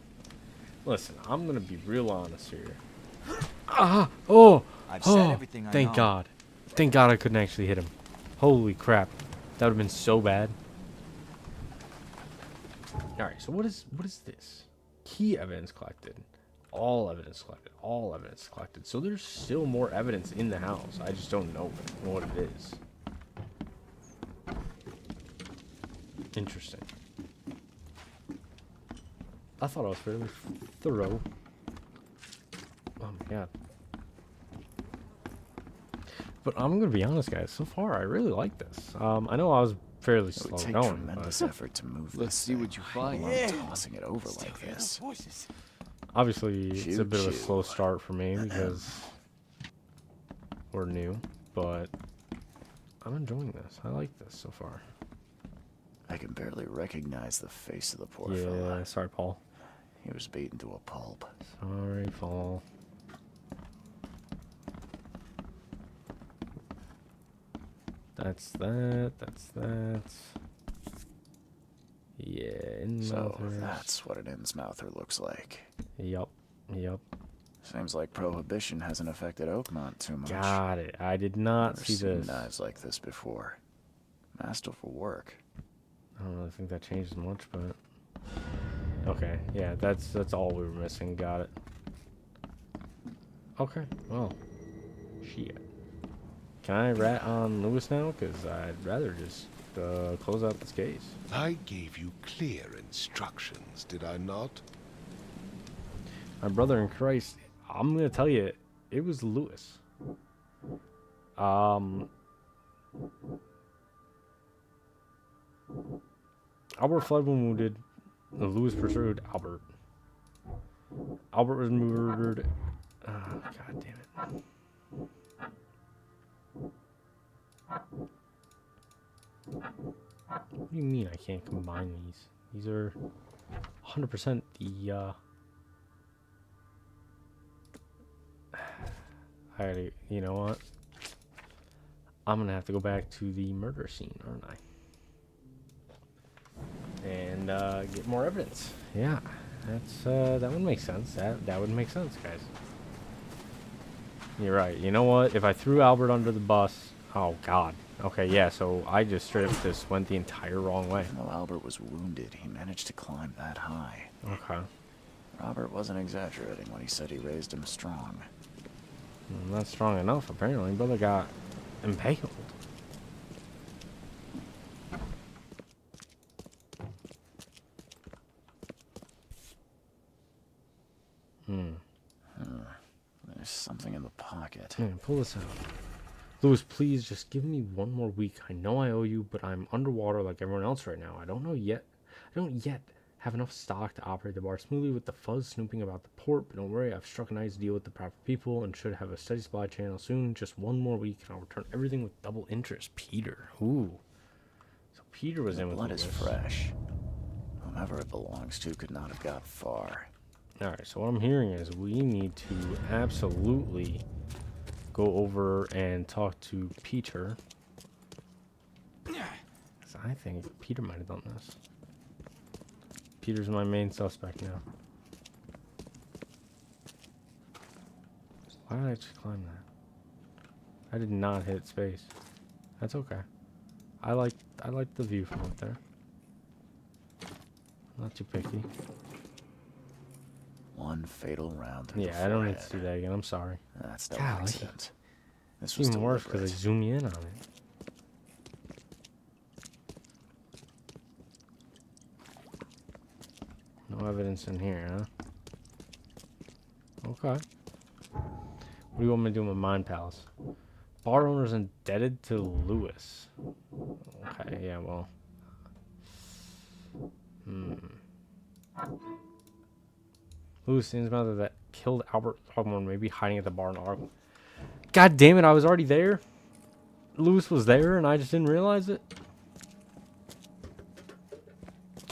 Listen, I'm gonna be real honest here. I've said everything I Thank know. God. Thank God I couldn't actually hit him. Holy crap. That would have been so bad. Alright, so what is this? Key evidence collected. All evidence collected. All evidence collected. So there's still more evidence in the house. I just don't know what it is. Interesting. I thought I was fairly thorough. Oh my god. But I'm gonna be honest, guys. So far, I really like this. I know I was fairly slow It would take going, tremendous effort to move Let's see what you find. Tossing it over like this. obviously it's a bit of a Choo-choo. slow start for me because we're new, but I'm enjoying this. I like this so far. I can barely recognize the face of the poor Yeah, fella. sorry, Paul. He was beaten to a pulp. Sorry, Paul. That's that. That's that. Yeah, So Inmouther. that's what an Innsmouther looks like. Yup. Yup. Seems like Prohibition hasn't affected Oakmont too much. Got it. I did not Never see seen this. knives like this before. Masterful work. I don't really think that changes much, but okay, yeah, that's all we were missing. Got it. Okay, well, shit. Can I rat on Lewis now? Because I'd rather just close out this case. I gave you clear instructions, did I not? My brother in Christ, I'm gonna tell you, it was Lewis. Albert fled when wounded. Lewis pursued Albert. Albert was murdered. Oh, God damn it. What do you mean I can't combine these? These are 100% the, I already, you know what? I'm gonna have to go back to the murder scene, aren't I? And get more evidence. Yeah, that's that would make sense. That would make sense, guys. You're right. You know what? If I threw Albert under the bus, oh God. Okay, yeah. So I just straight up just went the entire wrong way. Even though Albert was wounded, he managed to climb that high. Okay. Robert wasn't exaggerating when he said he raised him strong. Not strong enough, apparently. Brother got impaled. There's something in the pocket. Man, pull this out. Lewis, please just give me one more week. I know I owe you, but I'm underwater like everyone else right now. I don't yet have enough stock to operate the bar smoothly with the fuzz snooping about the port, but don't worry, I've struck a nice deal with the proper people and should have a steady supply channel soon. Just one more week and I'll return everything with double interest. Peter. Ooh. So Peter was in with Blood is Lewis. fresh. Whomever it belongs to could not have got far. Alright, so what I'm hearing is we need to absolutely go over and talk to Peter. 'Cause I think Peter might have done this. Peter's my main suspect now. Why did I just climb that? I did not hit space. That's okay. I like the view from up there. I'm not too picky. One fatal round through Yeah, the I don't need forehead. to do that again. I'm sorry. That's no Golly. accident. This It's was even worse because I deliberate. zoom in on it. No evidence in here, huh? Okay. What do you want me to do with my mind palace? Bar owner's indebted to Lewis. Okay, yeah, well. Lewis Innsmouth that killed Albert Oakmont may be hiding at the bar in Oakmont. God damn it, I was already there. Lewis was there and I just didn't realize it.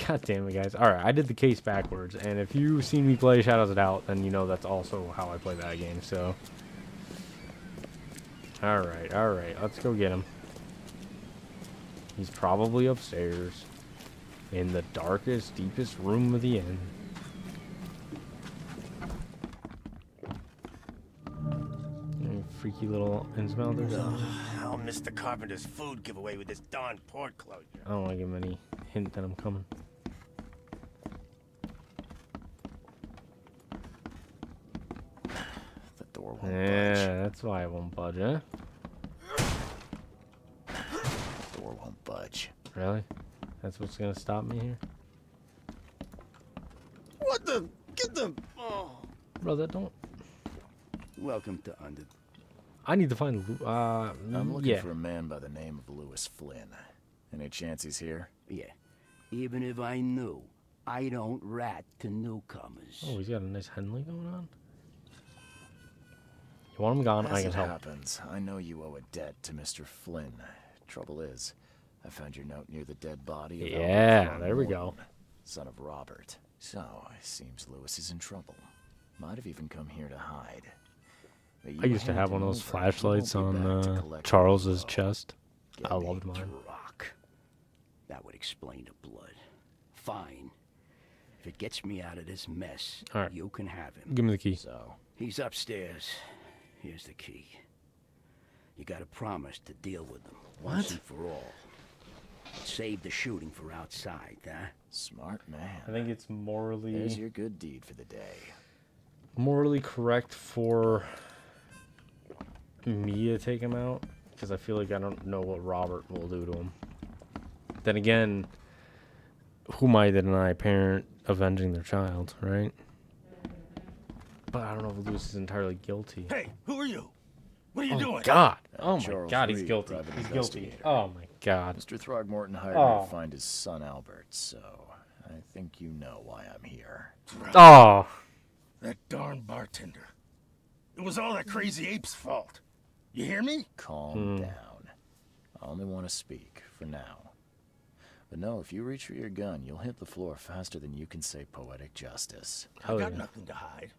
God damn it, guys. Alright, I did the case backwards, and if you've seen me play Shadows of Doubt, then you know that's also how I play that game, so. Alright, let's go get him. He's probably upstairs. In the darkest, deepest room of the inn. Any freaky little Innsmouthers. I'll miss the carpenter's food giveaway with this darn port closure. I don't want to give him any hint that I'm coming. The door won't budge. Yeah, that's why I won't budge, huh? The door won't budge. Really? That's what's gonna stop me here? What the? Get the... Brother, don't. Welcome to Under. I need to find. I'm looking yeah. for a man by the name of Lewis Flynn. Any chance he's here? Yeah. Even if I knew, I don't rat to newcomers. Oh, he's got a nice Henley going on. You want him gone? I can help. Happens, I know you owe a debt to Mr. Flynn. Trouble is, I found your note near the dead body of Yeah, Albert there we Morton, go. son of Robert. So, it seems Lewis is in trouble. Might have even come here to hide. I used to have one of those flashlights on Charles's chest. I loved mine. Rock. That would explain the blood. Fine. If it gets me out of this mess, right. You can have him. Give me the key. So, he's upstairs. Here's the key. You gotta promise to deal with him once and for all. Save the shooting for outside, huh? Smart man. I think it's morally. There's your good deed for the day. Morally correct for me to take him out, because I feel like I don't know what Robert will do to him. Then again, who am I to deny a parent avenging their child, right? But I don't know if Lewis is entirely guilty. Hey, who are you? What are you doing? God. Oh my Charles God, he's Reed, guilty. private He's guilty. investigator. Oh my God. Mr. Throgmorton hired Oh. me to find his son Albert, so I think you know why I'm here. Oh. That darn bartender. It was all that crazy ape's fault. You hear me? Calm down. I only want to speak, for now. But no, if you reach for your gun, you'll hit the floor faster than you can say poetic justice. I got nothing to hide.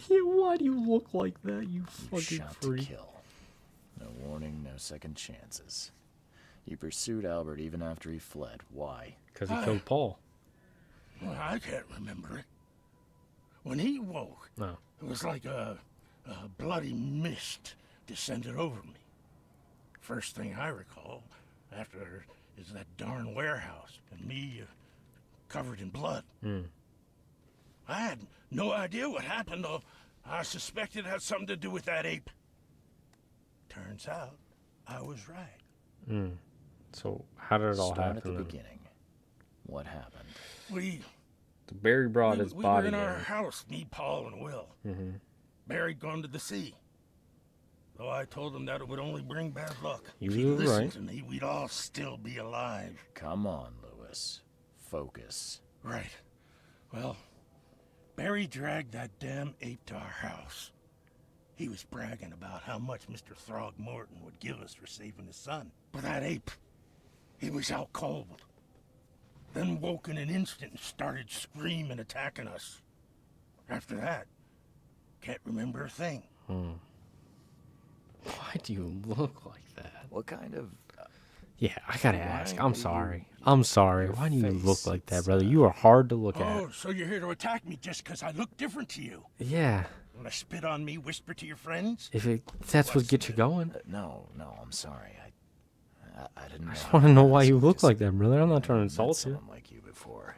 Why do you look like that, you fucking Shot freak? to kill. No warning, no second chances. You pursued Albert even after he fled. Why? Because he killed Paul. Well, I can't remember it. When he woke, No. it was like a bloody mist descended over me. First thing I recall after is that darn warehouse and me covered in blood. I had no idea what happened, though. I suspected it had something to do with that ape. Turns out, I was right. So how did it all Start happen? at the then? beginning. What happened? Barry brought his we body were in our there. house, me, Paul, and Will. Barry'd gone to the sea. Though I told him that it would only bring bad luck. You If he'd were listened right. to me, we'd all still be alive. Come on, Lewis. Focus. Right. Well, Barry dragged that damn ape to our house. He was bragging about how much Mr. Throgmorton would give us for saving his son. But that ape, he was out cold. Then woke in an instant and started screaming, attacking us. After that, can't remember a thing. Why do you look like that? What kind of... Yeah, I gotta ask. I'm do you- sorry. I'm sorry. your Why do you look face, like that, it's, brother? You are hard to look Oh, at. so you're here to attack me just because I look different to you? Yeah. Want to spit on me, whisper to your friends? If that's what gets you going. No, I'm sorry. I didn't know. I just want to know why you look like that, brother. I'm not trying to insult you. Someone like you before.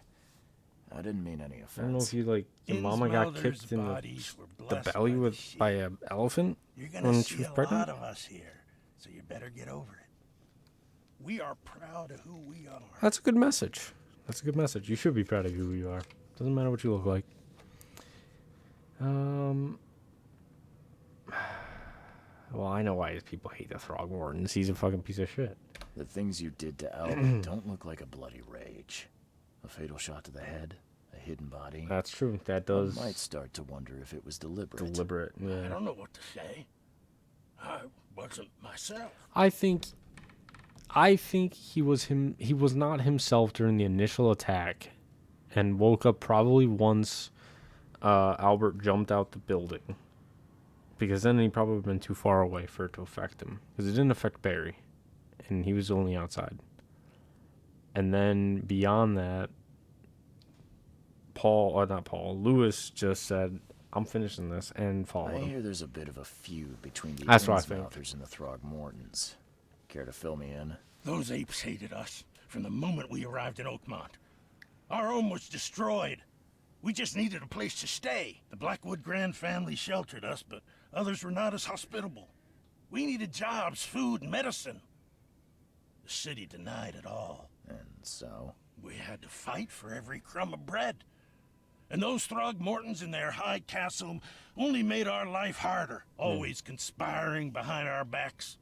I didn't mean any offense. I don't know if you like your mama got Innsmouthers' kicked in bodies were the blessed belly by the with sheep. by an elephant You're gonna when see she was a pregnant. lot of us here, so you better get over it. We are proud of who we are. That's a good message. That's a good message. You should be proud of who you are. Doesn't matter what you look like. Well, I know why people hate the Throgmortons. He's a fucking piece of shit. The things you did to Albert don't look like a bloody rage. A fatal shot to the head, a hidden body. That's true. That does I might start to wonder if it was deliberate. deliberate. I Yeah. don't know what to say. I wasn't myself. I think he was him. He was not himself during the initial attack, and woke up probably once Albert jumped out the building. Because then he probably been too far away for it to affect him. Because it didn't affect Barry, and he was only outside. And then beyond that, Lewis just said, "I'm finishing this," and followed I him. hear there's a bit of a feud between the That's what I think. Innsmouthers and the Throgmortons. Care to fill me in? Those apes hated us from the moment we arrived in Oakmont. Our home was destroyed. We just needed a place to stay. The Blackwood Grand family sheltered us, but others were not as hospitable. We needed jobs, food, and medicine. The city denied it all. And so? We had to fight for every crumb of bread. And those Throgmortons in their high castle only made our life harder, always conspiring behind our backs,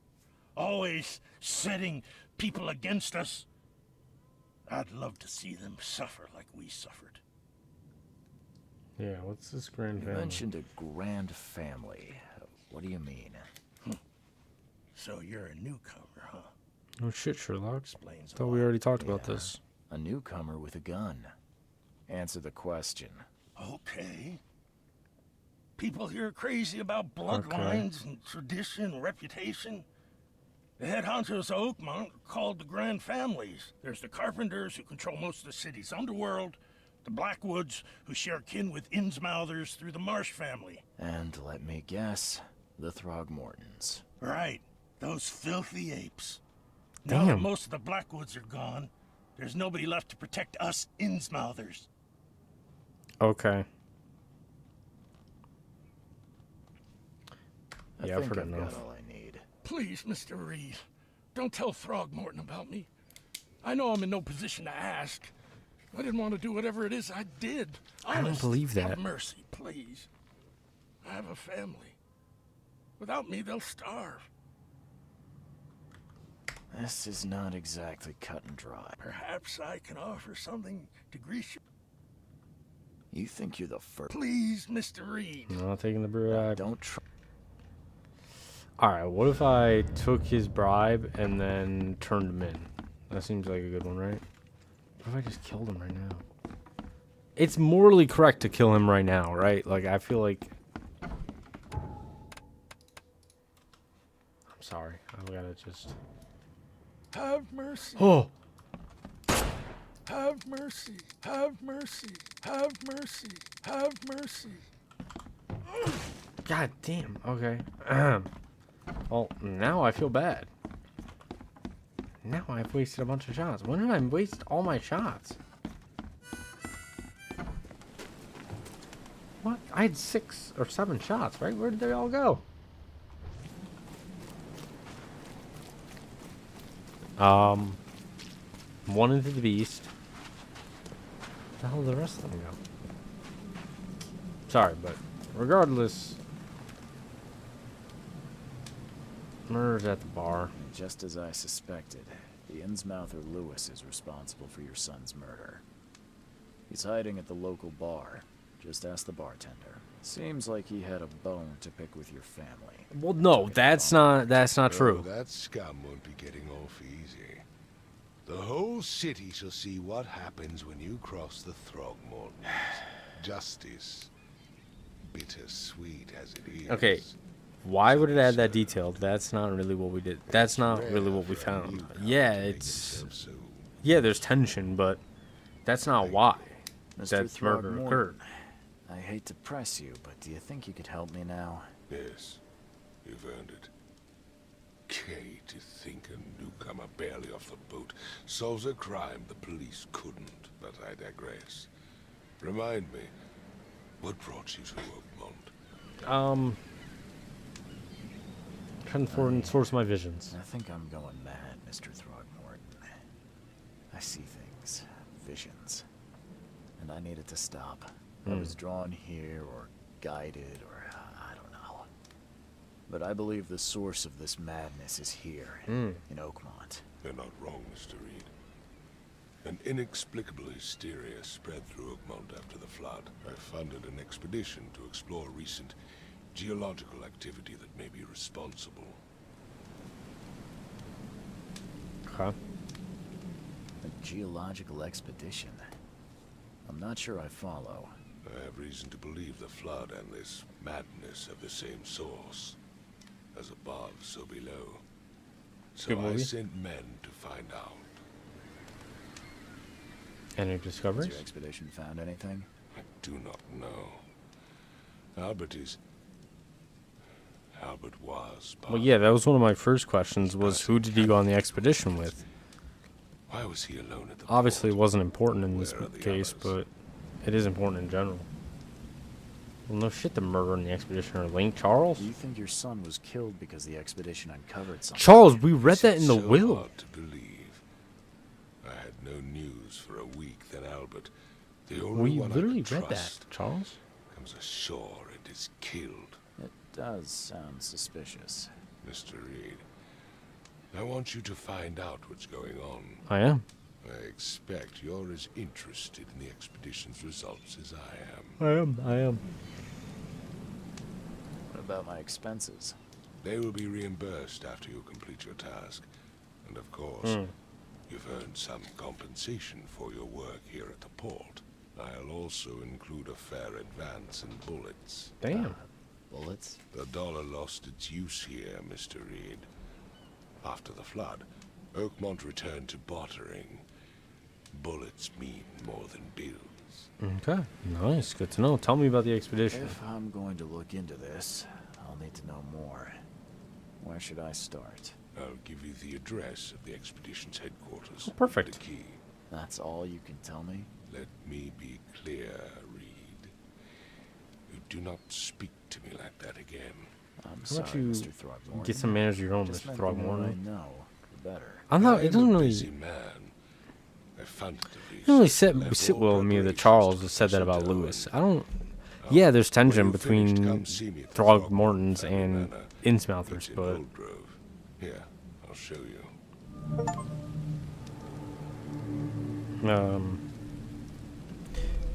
always setting people against us. I'd love to see them suffer like we suffered. Yeah, what's this grand You family? mentioned a grand family. What do you mean? So you're a newcomer, huh? Oh shit, Sherlock. Explains a Thought we lot. already talked about this. A newcomer with a gun. Answer the question. Okay. People here are crazy about bloodlines and tradition and reputation. The head honchos of Oakmont are called the Grand Families. There's the Carpenters, who control most of the city's underworld, the Blackwoods, who share kin with Innsmouthers through the Marsh family. And let me guess, the Throgmortons. Right, those filthy apes. Now that Damn. most of the Blackwoods are gone, there's nobody left to protect us Innsmouthers. Okay. I Yeah, I've think heard I've enough. got all I need. Please, Mr. Reed, don't tell Throgmorton about me. I know I'm in no position to ask. I didn't want to do whatever it is I did. I don't believe that. Have mercy, please. I have a family. Without me, they'll starve. This is not exactly cut and dry. Perhaps I can offer something to grease you. You think you're the first? Please, Mr. Reed. I'm not taking the bribe. Don't try. Alright, what if I took his bribe and then turned him in? That seems like a good one, right? What if I just killed him right now? It's morally correct to kill him right now, right? Like, I feel like... I'm sorry. I gotta just... Have mercy. Oh! Have mercy. Have mercy. Have mercy. Have mercy. God damn. Okay. Well, now I feel bad. Now I've wasted a bunch of shots. When did I waste all my shots? What? I had 6 or 7 shots, right? Where did they all go? One into the beast. Where the hell did the rest of them go? Sorry, but regardless, murder's at the bar. And just as I suspected, the Innsmouther Lewis is responsible for your son's murder. He's hiding at the local bar. Just ask the bartender. Seems like he had a bone to pick with your family. Well, no, that's not true. That scum won't be getting off easy. The whole city shall see what happens when you cross the Throgmortons. Justice, bittersweet as it is. Okay, why would it add that detail? That's not really what we did. That's not really what we found. Yeah, it's... Yeah, there's tension, but that's not why that murder occurred. I hate to press you, but do you think you could help me now? Yes, you've earned it. Kay, to think a newcomer barely off the boat solves a crime the police couldn't, but I digress. Remind me, what brought you to Oakmont? Trying to source my visions. I think I'm going mad, Mr. Throgmorton. I see things, visions, and I needed to stop. I was drawn here, or guided, or I don't know. But I believe the source of this madness is here, in Oakmont. You're not wrong, Mr. Reed. An inexplicable hysteria spread through Oakmont after the flood. I funded an expedition to explore recent geological activity that may be responsible. Okay. A geological expedition? I'm not sure I follow. I have reason to believe the flood and this madness have the same source. As above, so below. So Good I movie. sent men to find out. Any Has discoveries? your expedition found anything? I do not know. Albert was part. Well, yeah, that was one of my first questions, was who did he go on the expedition with? Why was he alone at the Obviously, it port? wasn't important in this Where are the case, others? but it is important in general. Well, no shit, the murder in the expedition are linked. Charles? Do you think your son was killed because the expedition uncovered something? Charles, we read that in the So will. hard to believe. I had no news for a week, then Albert, The only We one I literally can read that, trust Charles. comes ashore and is killed. It does sound suspicious. Mr. Reed, I want you to find out what's going on. I am. I expect you're as interested in the expedition's results as I am. I am. What about my expenses? They will be reimbursed after you complete your task. And of course, you've earned some compensation for your work here at the port. I'll also include a fair advance in bullets. Damn. Bullets? The dollar lost its use here, Mr. Reed. After the flood, Oakmont returned to bartering. Bullets mean more than bills. Okay, nice. Good to know. Tell me about the expedition. If I'm going to look into this, I'll need to know more. Where should I start? I'll give you the address of the expedition's headquarters. Oh, perfect. The key. That's all you can tell me? Let me be clear, Reed. You do not speak to me like that again. I'm How sorry, about you Mr. Throgmorton. get some manners of your own, Just Mr. meant the more Throgmorton? I know, the better. I'm not. It doesn't I'm a really. busy man. I found it It doesn't really left sit all well with me that preparations Charles to has said that about Professor Lewis. Darwin. I don't. Yeah, there's tension When you finish, between come see me at the Throgmortons family and manor. Innsmouthers, It's in but Old Grove. Here, I'll show you.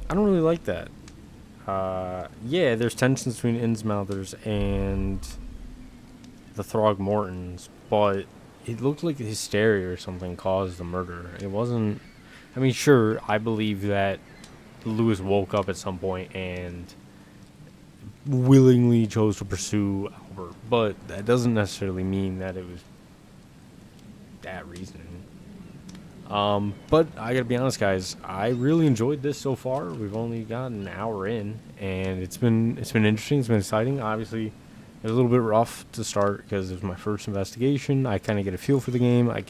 I don't really like that. Yeah, there's tensions between Innsmouthers and the Throgmortons, but it looked like hysteria or something caused the murder. It wasn't. I mean, sure, I believe that Lewis woke up at some point and willingly chose to pursue Albert, but that doesn't necessarily mean that it was that reasoning. But I gotta be honest, guys, I really enjoyed this so far. We've only got an hour in, and it's been interesting. It's been exciting. Obviously, it was a little bit rough to start because it was my first investigation. I kind of get a feel for the game. I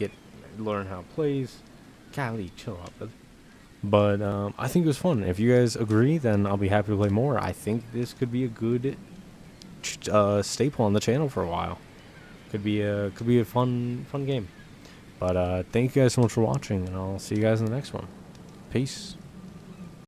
learn how it plays. Golly, chill out, brother. But I think it was fun. If you guys agree, then I'll be happy to play more. I think this could be a good staple on the channel for a while. Could be a fun game. But thank you guys so much for watching, and I'll see you guys in the next one. Peace.